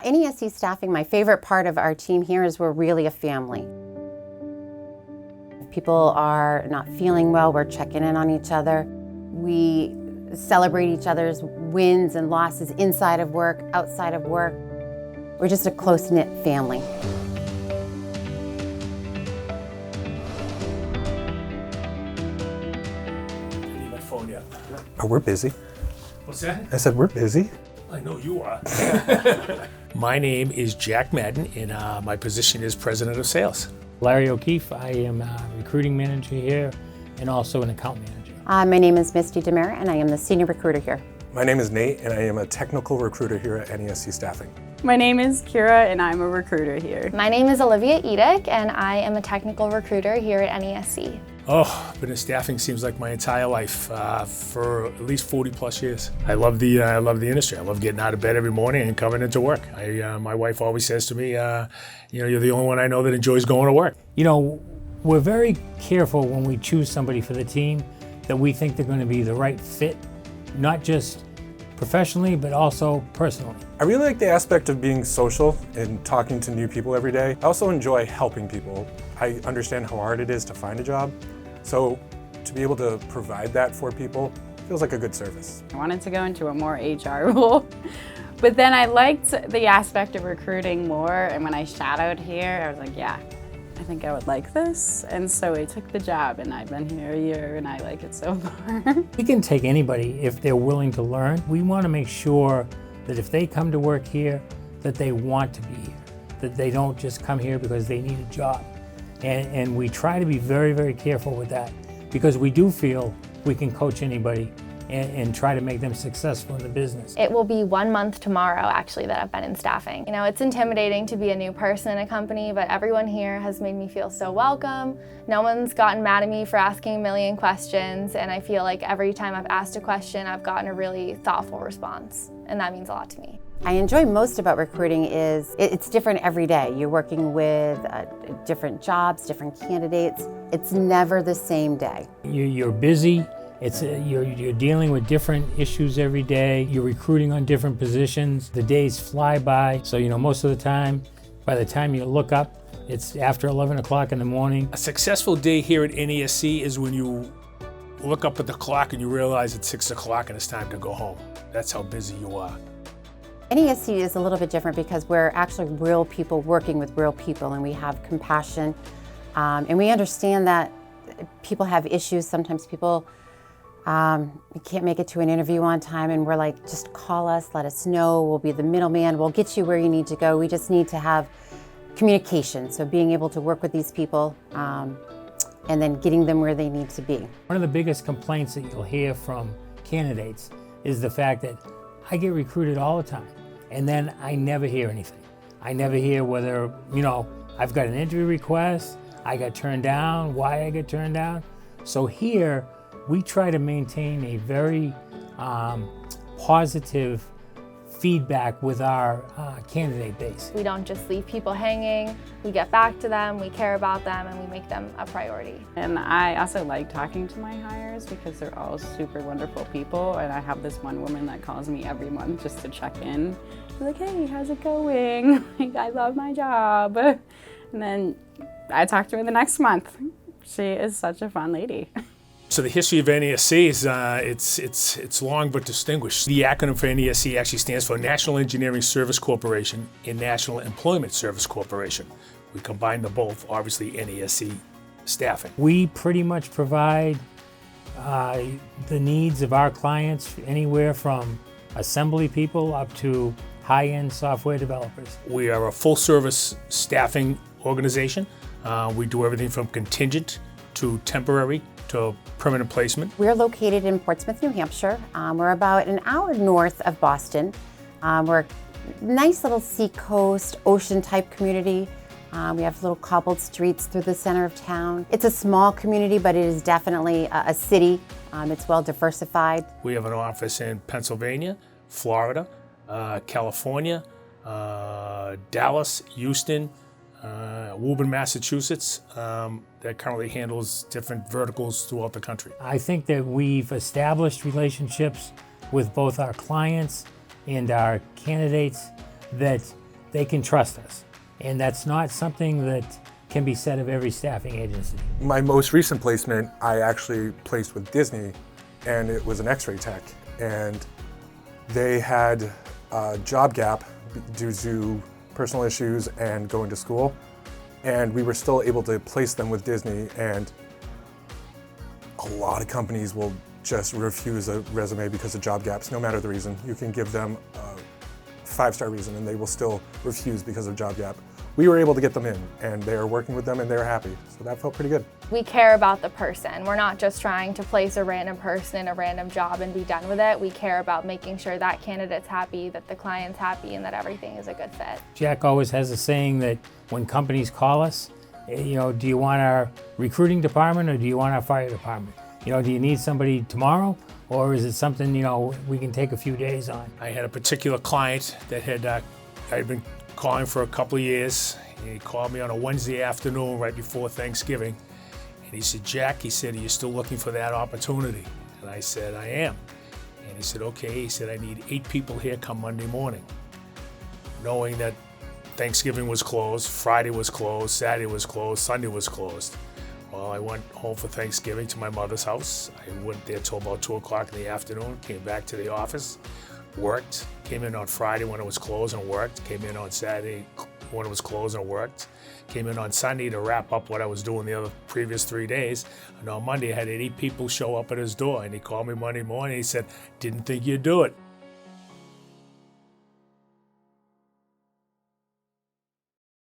NESC Staffing, my favorite part of our team here is we're really a family. If people are not feeling well, we're checking in on each other. We celebrate each other's wins and losses inside of work, outside of work. We're just a close-knit family. I need my phone yet. Oh, we're busy. What's that? I said we're busy. I know you are. My name is Jack Madden, and my position is President of Sales. Larry O'Keefe, I am a recruiting manager here and also an account manager. My name is Misty Demera, and I am the senior recruiter here. My name is Nate, and I am a technical recruiter here at NESC Staffing. My name is Kira, and I'm a recruiter here. My name is Olivia Edick, and I am a technical recruiter here at NESC. Oh, been in staffing seems like my entire life for at least 40 plus years. I love the industry. I love getting out of bed every morning and coming into work. My wife always says to me, you're the only one I know that enjoys going to work. You know, we're very careful when we choose somebody for the team that we think they're going to be the right fit, not just professionally, but also personally. I really like the aspect of being social and talking to new people every day. I also enjoy helping people. I understand how hard it is to find a job, so to be able to provide that for people feels like a good service. I wanted to go into a more HR role, but then I liked the aspect of recruiting more, and when I shadowed here, I was like, yeah, I think I would like this, and so I took the job, and I've been here a year, and I like it so far. We can take anybody if they're willing to learn. We want to make sure that if they come to work here, that they want to be here, that they don't just come here because they need a job. And we try to be very, very careful with that because we do feel we can coach anybody and try to make them successful in the business. It will be 1 month tomorrow, actually, that I've been in staffing. You know, it's intimidating to be a new person in a company, but everyone here has made me feel so welcome. No one's gotten mad at me for asking a million questions, and I feel like every time I've asked a question, I've gotten a really thoughtful response, and that means a lot to me. I enjoy most about recruiting is it's different every day. You're working with different jobs, different candidates. It's never the same day. You're busy. You're dealing with different issues every day. You're recruiting on different positions. The days fly by. So, most of the time, by the time you look up, it's after 11 o'clock in the morning. A successful day here at NESC is when you look up at the clock and you realize it's 6 o'clock and it's time to go home. That's how busy you are. NESC is a little bit different because we're actually real people working with real people, and we have compassion, and we understand that people have issues. Sometimes people can't make it to an interview on time, and we're like, just call us, let us know, we'll be the middleman, we'll get you where you need to go. We just need to have communication, so being able to work with these people and then getting them where they need to be. One of the biggest complaints that you'll hear from candidates is the fact that I get recruited all the time, and then I never hear anything. I never hear whether, I've got an interview request, I got turned down, why I get turned down. So here, we try to maintain a very positive feedback with our candidate base. We don't just leave people hanging, we get back to them, we care about them, and we make them a priority. And I also like talking to my hires because they're all super wonderful people, and I have this one woman that calls me every month just to check in. She's like, hey, how's it going? Like, I love my job. And then I talk to her the next month. She is such a fun lady. So the history of NESC is it's long but distinguished. The acronym for NESC actually stands for National Engineering Service Corporation and National Employment Service Corporation. We combine the both, obviously NESC Staffing. We pretty much provide the needs of our clients anywhere from assembly people up to high-end software developers. We are a full-service staffing organization. We do everything from contingent to temporary to permanent placement. We're located in Portsmouth, New Hampshire. We're about an hour north of Boston. We're a nice little seacoast, ocean-type community. We have little cobbled streets through the center of town. It's a small community, but it is definitely a city. It's well diversified. We have an office in Pennsylvania, Florida, California, Dallas, Houston, Woburn, Massachusetts, that currently handles different verticals throughout the country. I think that we've established relationships with both our clients and our candidates that they can trust us. And that's not something that can be said of every staffing agency. My most recent placement, I actually placed with Disney, and it was an X-ray tech. And they had a job gap due to personal issues and going to school. And we were still able to place them with Disney, and a lot of companies will just refuse a resume because of job gaps, no matter the reason. You can give them a 5-star reason and they will still refuse because of job gap. We were able to get them in, and they are working with them and they're happy. So that felt pretty good. We care about the person. We're not just trying to place a random person in a random job and be done with it. We care about making sure that candidate's happy, that the client's happy, and that everything is a good fit. Jack always has a saying that when companies call us, you know, do you want our recruiting department or do you want our fire department? You know, do you need somebody tomorrow, or is it something, you know, we can take a few days on? I had a particular client that I'd been calling for a couple of years. He called me on a Wednesday afternoon right before Thanksgiving. And he said, Jack, he said, are you still looking for that opportunity? And I said, I am. And he said, okay. He said, I need 8 people here come Monday morning. Knowing that Thanksgiving was closed, Friday was closed, Saturday was closed, Sunday was closed. Well, I went home for Thanksgiving to my mother's house. I went there till about 2 o'clock in the afternoon, came back to the office, worked, came in on Friday when it was closed and worked, came in on Saturday when it was closed and worked, came in on Sunday to wrap up what I was doing the other previous 3 days. And on Monday, I had 8 people show up at his door, and he called me Monday morning. He said, didn't think you'd do it.